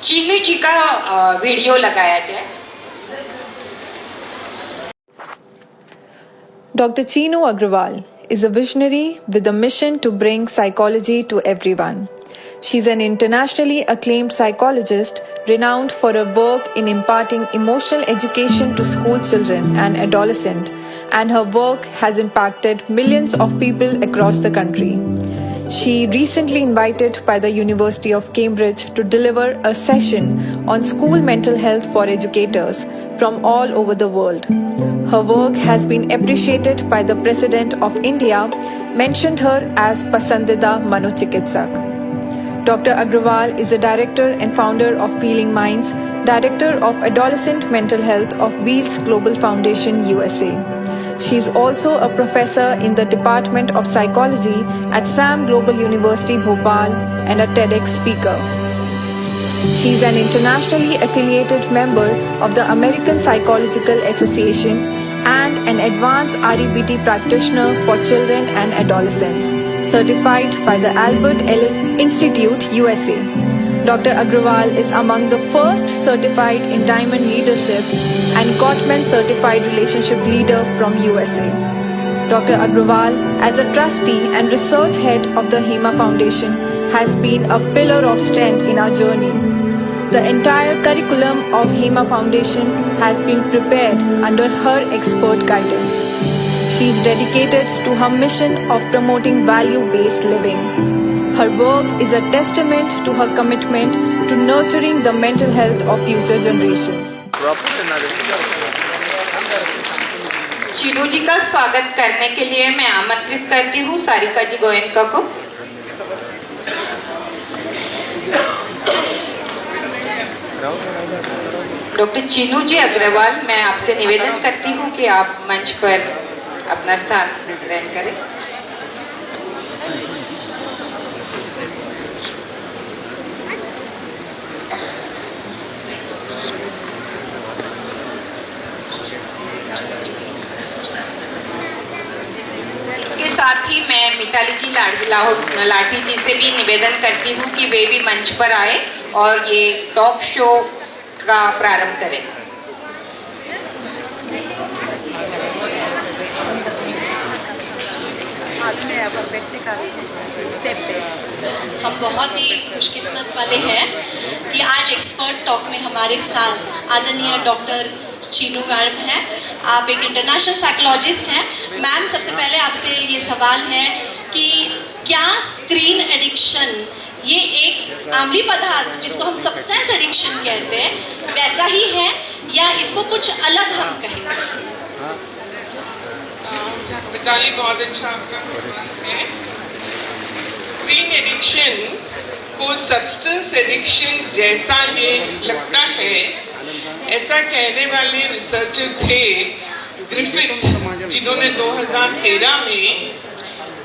चीनू जी का वीडियो लगाया जाए। Dr. Chinu Agrawal is a visionary with a mission to bring psychology to everyone. She's an internationally acclaimed psychologist renowned for her work in imparting emotional education to school children and adolescents, and her work has impacted millions of people across the country. She recently invited by the University of Cambridge to deliver a session on school mental health for educators from all over the world. Her work has been appreciated by the President of India, mentioned her as Pasandida Manochikitsak. Dr. Agrawal is a director and founder of Feeling Minds, director of adolescent mental health of Wheels Global Foundation USA. She is also a professor in the Department of Psychology at SAM Global University, Bhopal, and a TEDx speaker. She is an internationally affiliated member of the American Psychological Association and an advanced REBT practitioner for children and adolescents, certified by the Albert Ellis Institute, USA. Dr. Agrawal is among the first certified in Diamond Leadership and Gottman Certified Relationship Leader from USA. Dr. Agrawal, as a trustee and research head of the HEMA Foundation, has been a pillar of strength in our journey. The entire curriculum of HEMA Foundation has been prepared under her expert guidance. She is dedicated to her mission of promoting value-based living. Her work is a testament to her commitment to nurturing the mental health of future generations. Chinu जी का स्वागत करने के लिए मैं आमंत्रित करती हूँ सारिका जी गोयनका को। डॉक्टर चीनू जी अग्रवाल, मैं आपसे निवेदन करती हूँ कि आप मंच पर अपना स्थान ग्रहण करें। इसके साथ ही मैं मिताली जी लाठी जी से भी निवेदन करती हूँ कि वे भी मंच पर आए और ये टॉक शो का प्रारंभ करें। हम बहुत ही खुशकिस्मत वाले हैं कि आज एक्सपर्ट टॉक में हमारे साथ आदरणीय डॉक्टर चीनू मैम हैं। आप एक इंटरनेशनल साइकोलॉजिस्ट हैं। मैम, सबसे पहले आपसे ये सवाल है कि क्या स्क्रीन एडिक्शन ये एक आमली पदार्थ जिसको हम सब्सटेंस एडिक्शन कहते हैं वैसा ही है या इसको कुछ अलग हम कहेंगे? मिताली, बहुत अच्छा आपका सवाल है। स्क्रीन एडिक्शन को सब्सटेंस एडिक्शन जैसा ये लगता है, ऐसा कहने वाले रिसर्चर थे ग्रिफिथ, जिन्होंने 2013 में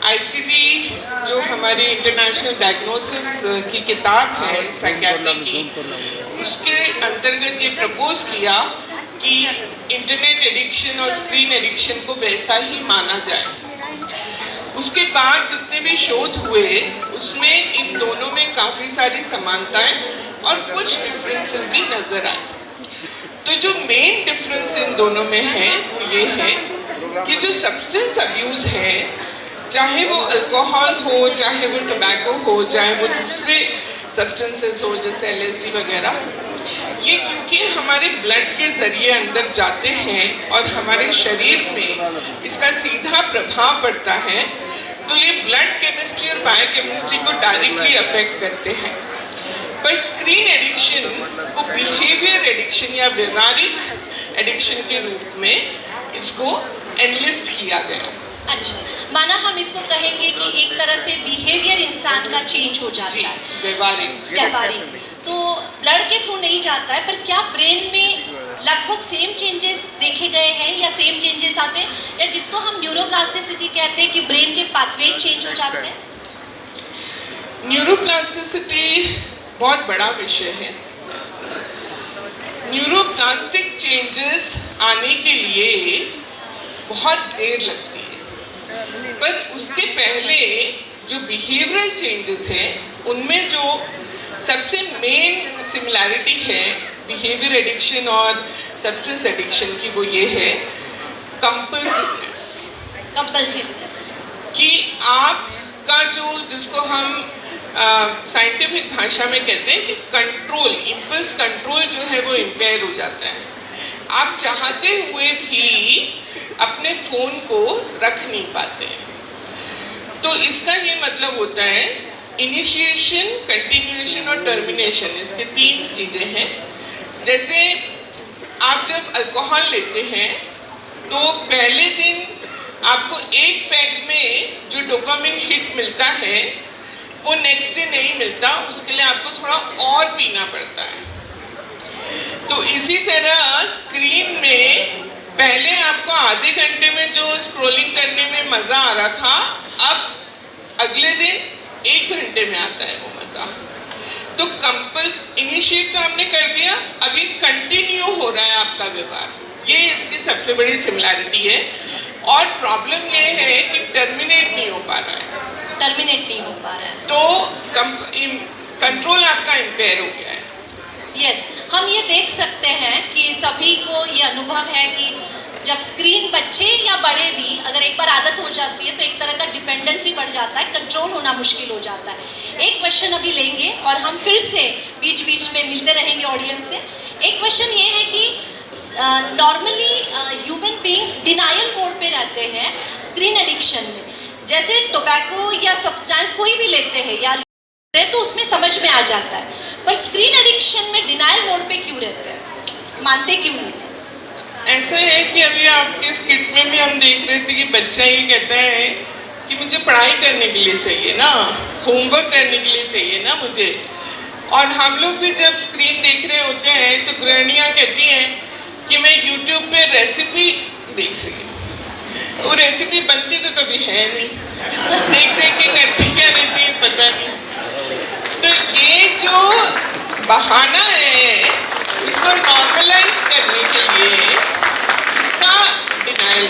आईसीडी, जो हमारी इंटरनेशनल डायग्नोसिस की किताब है साइकियाट्री की, उसके अंतर्गत ये प्रपोज किया कि इंटरनेट एडिक्शन और स्क्रीन एडिक्शन को वैसा ही माना जाए। उसके बाद जितने भी शोध हुए उसमें इन दोनों में काफ़ी सारी समानताएं और कुछ डिफरेंसेस भी नज़र आए। तो जो मेन डिफरेंस इन दोनों में है वो ये है कि जो सब्सटेंस अब्यूज़ है, चाहे वो अल्कोहल हो, चाहे वो टबैको हो, चाहे वो दूसरे सब्सटेंसेस हो जैसे LSD वगैरह, ये क्योंकि हमारे ब्लड के ज़रिए अंदर जाते हैं और हमारे शरीर में इसका सीधा प्रभाव पड़ता है, तो ये ब्लड केमिस्ट्री और बायोकेमिस्ट्री को डायरेक्टली अफेक्ट करते हैं। पर स्क्रीन एडिक्शन को बिहेवियर एडिक्शन या व्यवहारिक एडिक्शन के रूप में इसको एनलिस्ट किया गया। अच्छा, माना हम इसको कहेंगे कि एक तरह से बिहेवियर इंसान का चेंज हो जाता है, व्यवहारिक तो ब्लड के थ्रू नहीं जाता है, पर क्या ब्रेन में लगभग सेम चेंजेस देखे गए हैं या सेम चेंजेस आते हैं, या जिसको हम न्यूरोप्लास्टिसिटी कहते हैं कि ब्रेन के पाथवे चेंज हो जाते हैं? न्यूरोप्लास्टिसिटी बहुत बड़ा विषय है। न्यूरोप्लास्टिक चेंजेस आने के लिए बहुत देर लगती है, पर उसके पहले जो बिहेवियरल चेंजेस हैं उनमें जो सबसे मेन सिमिलैरिटी है बिहेवियर एडिक्शन और सब्सटेंस एडिक्शन की, वो ये है कंपल्सिवनेस। कंपल्सिवनेस कि आपका जिसको हम साइंटिफिक भाषा में कहते हैं कि कंट्रोल, इम्पल्स कंट्रोल जो है वो इम्पेयर हो जाता है। आप चाहते हुए भी अपने फ़ोन को रख नहीं पाते हैं। तो इसका ये मतलब होता है इनिशिएशन, कंटिन्यूएशन और टर्मिनेशन, इसके 3 चीज़ें हैं। जैसे आप जब अल्कोहल लेते हैं तो पहले दिन आपको एक पैग में जो डोपामिन हिट मिलता है वो नेक्स्ट डे नहीं मिलता, उसके लिए आपको थोड़ा और पीना पड़ता है। तो इसी तरह स्क्रीन में पहले आपको आधे घंटे में जो स्क्रॉलिंग करने में मज़ा आ रहा था, अब अगले दिन 1 घंटे में आता है वो मज़ा। तो इनिशिएट तो हमने कर दिया, अब ये कंटिन्यू हो रहा है आपका व्यवहार, ये इसकी सबसे बड़ी सिमिलैरिटी है। और प्रॉब्लम ये है कि टर्मिनेट नहीं हो पा रहा है, तो कंट्रोल आपका इम्पेयर हो गया है। यस, हम ये देख सकते हैं कि सभी को ये अनुभव है कि जब स्क्रीन, बच्चे या बड़े भी, अगर एक बार आदत हो जाती है तो एक तरह का डिपेंडेंसी बढ़ जाता है, कंट्रोल होना मुश्किल हो जाता है। एक क्वेश्चन अभी लेंगे और हम फिर से बीच बीच में मिलते रहेंगे ऑडियंस से। एक क्वेश्चन ये है कि normally human being denial mode पे रहते हैं स्क्रीन एडिक्शन में। जैसे टोबैको या सब्सटेंस कोई भी लेते हैं या तो उसमें समझ में आ जाता है, पर स्क्रीन एडिक्शन में डिनायल मोड पे क्यों रहते हैं, मानते क्यों नहीं? ऐसा है कि अभी आपके स्किट में भी हम देख रहे थे कि बच्चा ये कहता है कि मुझे पढ़ाई करने के लिए चाहिए ना, होमवर्क करने के लिए चाहिए ना मुझे। और हम लोग भी जब स्क्रीन देख रहे होते हैं तो गृहिणियाँ कहती हैं कि मैं यूट्यूब पे रेसिपी देख रही हूँ, वो रेसिपी बनती तो कभी है नहीं, देख देख के करती क्या रहती है पता नहीं। तो ये जो बहाना है उसको नॉर्मलाइज करने के लिए इसका डिनायल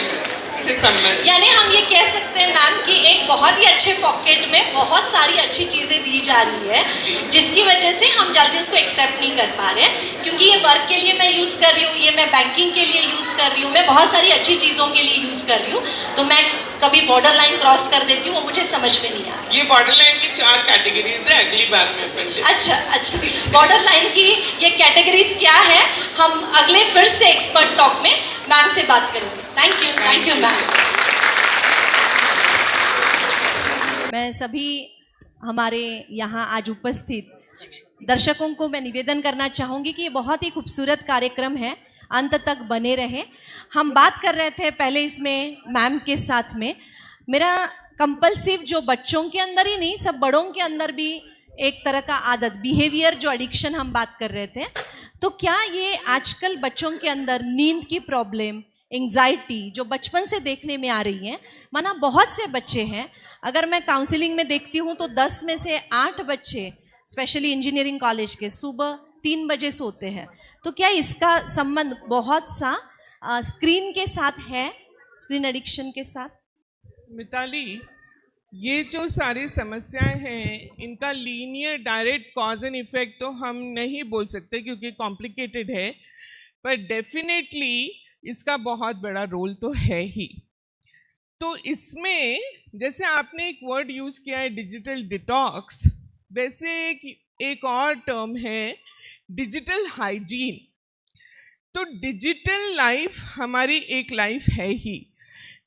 से संबंध, यानी हम ये कह सकते हैं मैम कि एक बहुत ही अच्छे पॉकेट में बहुत सारी अच्छी चीज़ें दी जा रही है, जिसकी वजह से हम जल्दी उसको एक्सेप्ट नहीं कर पा रहे हैं। क्योंकि ये वर्क के लिए मैं यूज़ कर रही हूँ, ये मैं बैंकिंग के लिए यूज़ कर रही हूँ, मैं बहुत सारी अच्छी चीज़ों के लिए यूज़ कर रही हूँ, तो मैं कभी बॉर्डर लाइन क्रॉस कर देती हूँ, वो मुझे समझ में नहीं आता। ये बॉर्डर लाइन की 4 कैटेगरीज है, अगली बार में अपन लेते हैं। अच्छा, बॉर्डर लाइन की ये कैटेगरीज क्या है, हम अगले फिर से एक्सपर्ट टॉक में मैम से बात करेंगे। Thank you ma'am. मैं सभी हमारे यहाँ आज उपस्थित दर्शकों को मैं निवेदन करना चाहूँगी कि ये बहुत ही खूबसूरत कार्यक्रम है, अंत तक बने रहे। हम बात कर रहे थे पहले इसमें मैम के साथ में, मेरा कंपल्सिव जो बच्चों के अंदर ही नहीं, सब बड़ों के अंदर भी एक तरह का आदत, बिहेवियर जो एडिक्शन हम बात कर रहे थे, तो क्या ये आजकल बच्चों के अंदर नींद की प्रॉब्लम, एंग्जाइटी जो बचपन से देखने में आ रही है, माना बहुत से बच्चे हैं, अगर मैं काउंसलिंग में देखती हूँ तो 10 में से 8 बच्चे स्पेशली इंजीनियरिंग कॉलेज के सुबह 3 बजे सोते हैं। तो क्या इसका संबंध बहुत सा स्क्रीन के साथ है, स्क्रीन एडिक्शन के साथ? मिताली, ये जो सारी समस्याएं हैं इनका linear direct cause and effect तो हम नहीं बोल सकते क्योंकि कॉम्प्लिकेटेड है, पर डेफिनेटली इसका बहुत बड़ा रोल तो है ही। तो इसमें जैसे आपने एक वर्ड यूज़ किया है डिजिटल डिटॉक्स, वैसे एक और टर्म है डिजिटल हाइजीन। तो डिजिटल लाइफ हमारी एक लाइफ है ही,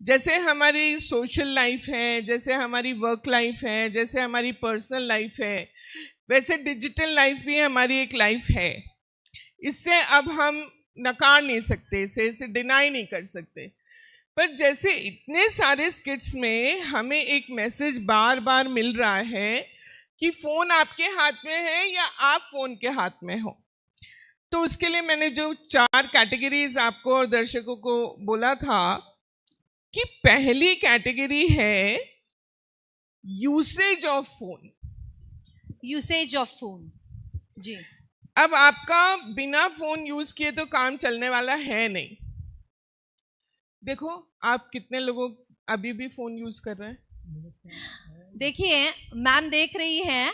जैसे हमारी सोशल लाइफ है, जैसे हमारी वर्क लाइफ है, जैसे हमारी पर्सनल लाइफ है, वैसे डिजिटल लाइफ भी हमारी एक लाइफ है। इससे अब हम नकार नहीं सकते, इसे डिनाई नहीं कर सकते। पर जैसे इतने सारे स्किट्स में हमें एक मैसेज बार बार मिल रहा है कि फ़ोन आपके हाथ में है या आप फ़ोन के हाथ में हो, तो उसके लिए मैंने जो 4 कैटेगरीज आपको और दर्शकों को बोला था कि पहली कैटेगरी है usage of phone. Usage of phone, जी। अब आपका बिना फोन यूज किए तो काम चलने वाला है नहीं। देखो आप कितने लोगों अभी भी फोन यूज कर रहे हैं? देखिए मैम देख रही हैं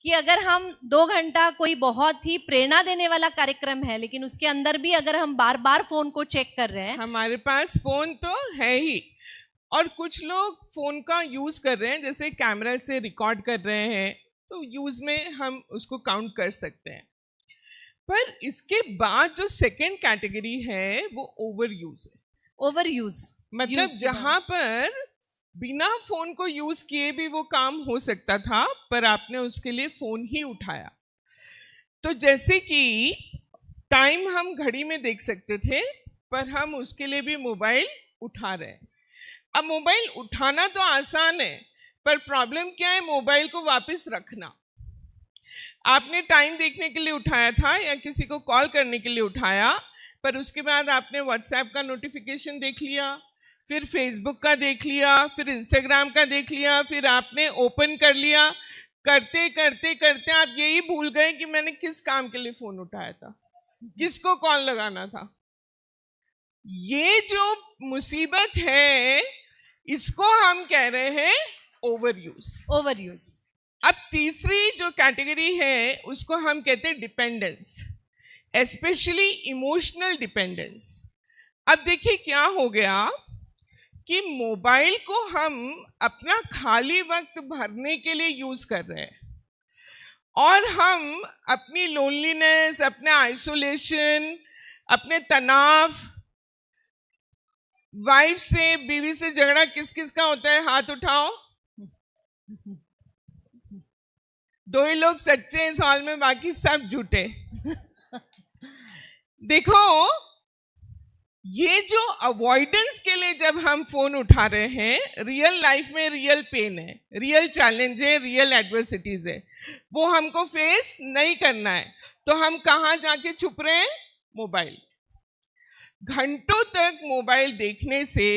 कि अगर हम 2 घंटा कोई बहुत ही प्रेरणा देने वाला कार्यक्रम है, लेकिन उसके अंदर भी अगर हम बार बार फोन को चेक कर रहे हैं, हमारे पास फोन तो है ही, और कुछ लोग फोन का यूज कर रहे हैं, जैसे कैमरा से रिकॉर्ड कर रहे हैं, तो यूज में हम उसको काउंट कर सकते हैं। पर इसके बाद जो सेकंड कैटेगरी है वो ओवर यूज है। ओवर यूज मतलब जहां पर बिना फोन को यूज किए भी वो काम हो सकता था, पर आपने उसके लिए फोन ही उठाया। तो जैसे कि टाइम हम घड़ी में देख सकते थे, पर हम उसके लिए भी मोबाइल उठा रहे हैं। अब मोबाइल उठाना तो आसान है, पर प्रॉब्लम क्या है, मोबाइल को वापस रखना। आपने टाइम देखने के लिए उठाया था या किसी को कॉल करने के लिए उठाया, पर उसके बाद आपने व्हाट्सएप का नोटिफिकेशन देख लिया, फिर फेसबुक का देख लिया, फिर इंस्टाग्राम का देख लिया, फिर आपने ओपन कर लिया। करते करते करते आप यही भूल गए कि मैंने किस काम के लिए फोन उठाया था, किसको कॉल लगाना था। ये जो मुसीबत है, इसको हम कह रहे हैं ओवर यूज। Over use. अब तीसरी जो कैटेगरी है उसको हम कहते हैं डिपेंडेंस, एस्पेशली इमोशनल डिपेंडेंस। अब देखिए क्या हो गया कि मोबाइल को हम अपना खाली वक्त भरने के लिए यूज कर रहे हैं, और हम अपनी लोनलीनेस, अपने आइसोलेशन, अपने तनाव, वाइफ से, बीवी से झगड़ा किस किस का होता है, हाथ उठाओ। 2 ही लोग सच्चे इस हॉल में, बाकी सब झूठे। देखो, ये जो अवॉइडेंस के लिए जब हम फोन उठा रहे हैं, रियल लाइफ में रियल पेन है, रियल चैलेंज है, रियल एडवर्सिटीज है, वो हमको फेस नहीं करना है, तो हम कहाँ जाके छुप रहे हैं? मोबाइल। घंटों तक मोबाइल देखने से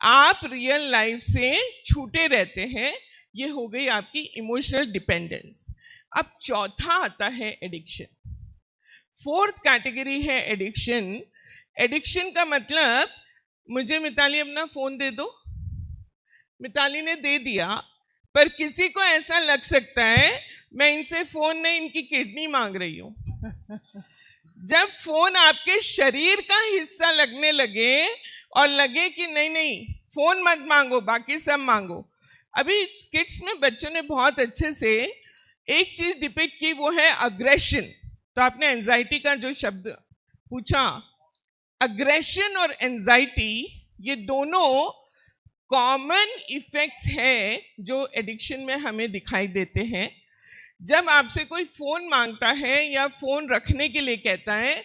आप रियल लाइफ से छूटे रहते हैं। ये हो गई आपकी इमोशनल डिपेंडेंस। अब चौथा आता है एडिक्शन। फोर्थ कैटेगरी है एडिक्शन। एडिक्शन का मतलब, मुझे मिताली अपना फोन दे दो, मिताली ने दे दिया, पर किसी को ऐसा लग सकता है मैं इनसे फोन नहीं, इनकी किडनी मांग रही हूं। जब फोन आपके शरीर का हिस्सा लगने लगे और लगे कि नहीं नहीं फोन मत मांगो, बाकी सब मांगो। अभी स्किट्स में बच्चों ने बहुत अच्छे से एक चीज डिपिक्ट की, वो है अग्रेशन। तो आपने एंजाइटी का जो शब्द पूछा, अग्रेशन और एंजाइटी, ये दोनों कॉमन इफेक्ट्स हैं जो एडिक्शन में हमें दिखाई देते हैं। जब आपसे कोई फोन मांगता है या फोन रखने के लिए कहता है,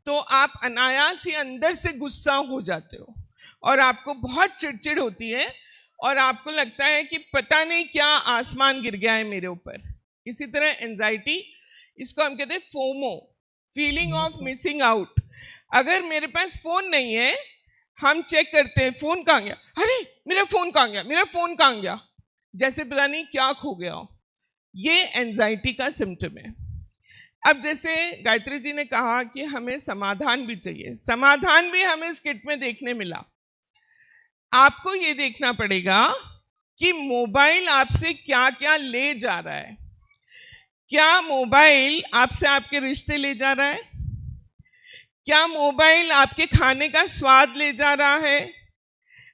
तो आप अनायास ही अंदर से गुस्सा हो जाते हो और आपको बहुत चिड़चिड़ होती है, और आपको लगता है कि पता नहीं क्या आसमान गिर गया है मेरे ऊपर। इसी तरह एंजाइटी, इसको हम कहते हैं FOMO, feeling of missing out. अगर मेरे पास फोन नहीं है, हम चेक करते हैं फोन कहाँ गया, अरे मेरा फोन कहाँ गया, मेरा फोन कहाँ गया, जैसे पता नहीं क्या खो गया हो। ये एंजाइटी का सिम्टम है। अब जैसे गायत्री जी ने कहा कि हमें समाधान भी चाहिए, समाधान भी हमें स्किट में देखने मिला। आपको ये देखना पड़ेगा कि मोबाइल आपसे क्या क्या ले जा रहा है। क्या मोबाइल आपसे आपके रिश्ते ले जा रहा है? क्या मोबाइल आपके खाने का स्वाद ले जा रहा है?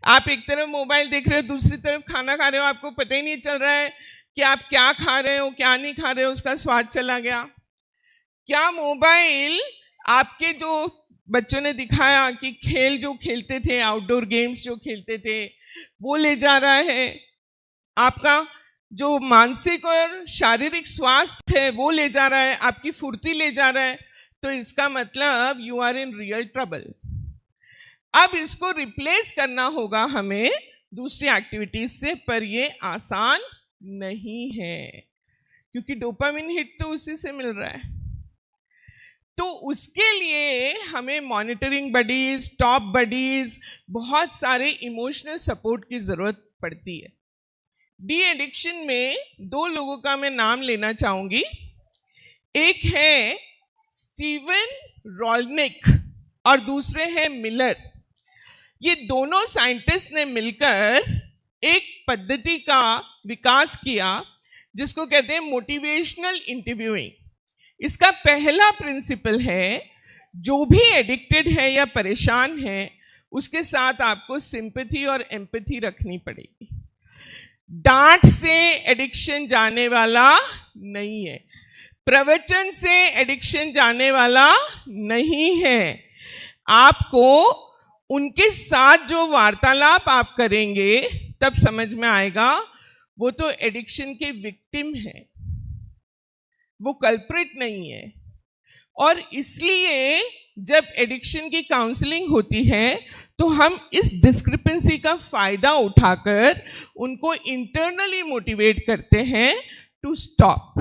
आप एक तरफ मोबाइल देख रहे हो, दूसरी तरफ खाना खा रहे हो, आपको पता ही नहीं चल रहा है कि आप क्या खा रहे हो, क्या नहीं खा रहे हो, उसका स्वाद चला गया। क्या मोबाइल आपके, जो बच्चों ने दिखाया कि खेल जो खेलते थे, आउटडोर गेम्स जो खेलते थे, वो ले जा रहा है? आपका जो मानसिक और शारीरिक स्वास्थ्य है वो ले जा रहा है, आपकी फुर्ती ले जा रहा है? तो इसका मतलब you are in real trouble. अब इसको रिप्लेस करना होगा हमें दूसरी एक्टिविटीज से, पर ये आसान नहीं है, क्योंकि डोपामिन हिट तो उसी से मिल रहा है। तो उसके लिए हमें मॉनिटरिंग बडीज, टॉप बडीज, बहुत सारे इमोशनल सपोर्ट की जरूरत पड़ती है। डी एडिक्शन में 2 लोगों का मैं नाम लेना चाहूंगी। एक है स्टीवन रोलनिक और दूसरे हैं मिलर। ये दोनों साइंटिस्ट ने मिलकर एक पद्धति का विकास किया जिसको कहते हैं मोटिवेशनल इंटरव्यूइंग। इसका पहला प्रिंसिपल है, जो भी एडिक्टेड है या परेशान है उसके साथ आपको सिंपैथी और एम्पैथी रखनी पड़ेगी। डांट से एडिक्शन जाने वाला नहीं है, प्रवचन से एडिक्शन जाने वाला नहीं है। आपको उनके साथ जो वार्तालाप आप करेंगे तब समझ में आएगा वो तो एडिक्शन के विक्टिम है, वो कल्प्रिट नहीं है। और इसलिए जब एडिक्शन की काउंसलिंग होती है तो हम इस डिस्क्रिपेंसी का फायदा उठाकर उनको इंटरनली मोटिवेट करते हैं टू स्टॉप,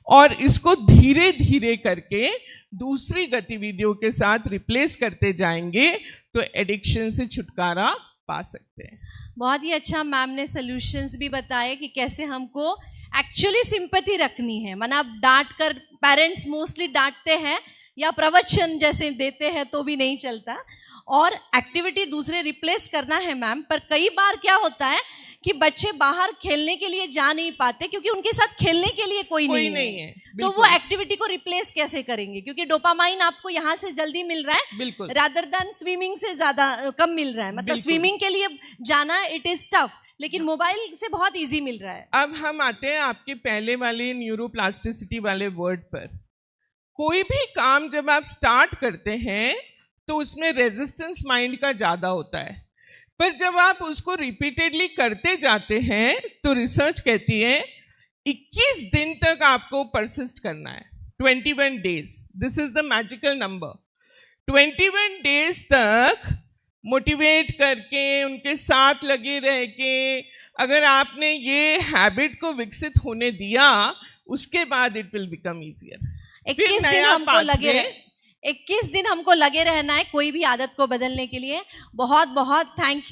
और इसको धीरे धीरे करके दूसरी गतिविधियों के साथ रिप्लेस करते जाएंगे तो एडिक्शन से छुटकारा पा सकते हैं। बहुत ही अच्छा मैम ने सॉल्यूशंस भी बताए कि कैसे हमको एक्चुअली सिंपैथी रखनी है। माना आप डांट कर, पेरेंट्स मोस्टली डांटते हैं या प्रवचन जैसे देते हैं तो भी नहीं चलता, और एक्टिविटी दूसरे रिप्लेस करना है मैम। पर कई बार क्या होता है कि बच्चे बाहर खेलने के लिए जा नहीं पाते क्योंकि उनके साथ खेलने के लिए कोई नहीं है। तो वो एक्टिविटी को रिप्लेस कैसे करेंगे, क्योंकि डोपामाइन आपको यहाँ से जल्दी मिल रहा है रादर देन स्विमिंग से ज्यादा कम मिल रहा है। मतलब स्विमिंग के लिए जाना इट इज टफ, लेकिन मोबाइल से बहुत इजी मिल रहा है। अब हम आते हैं आपके पहले वाले न्यूरोप्लास्टिसिटी वाले वर्ड पर। कोई भी काम जब आप स्टार्ट करते हैं तो उसमें रेजिस्टेंस माइंड का ज्यादा होता है, पर जब आप उसको रिपीटेडली करते जाते हैं तो रिसर्च कहती है 21 दिन तक आपको परसिस्ट करना है। 21 days, this is the magical number. 21 days तक मोटिवेट करके उनके साथ लगे रह के अगर आपने ये हैबिट को विकसित होने दिया, उसके बाद इट विल बिकम ईजियर। 21 दिन हमको लगे रहना है कोई भी आदत को बदलने के लिए। बहुत बहुत थैंक यू।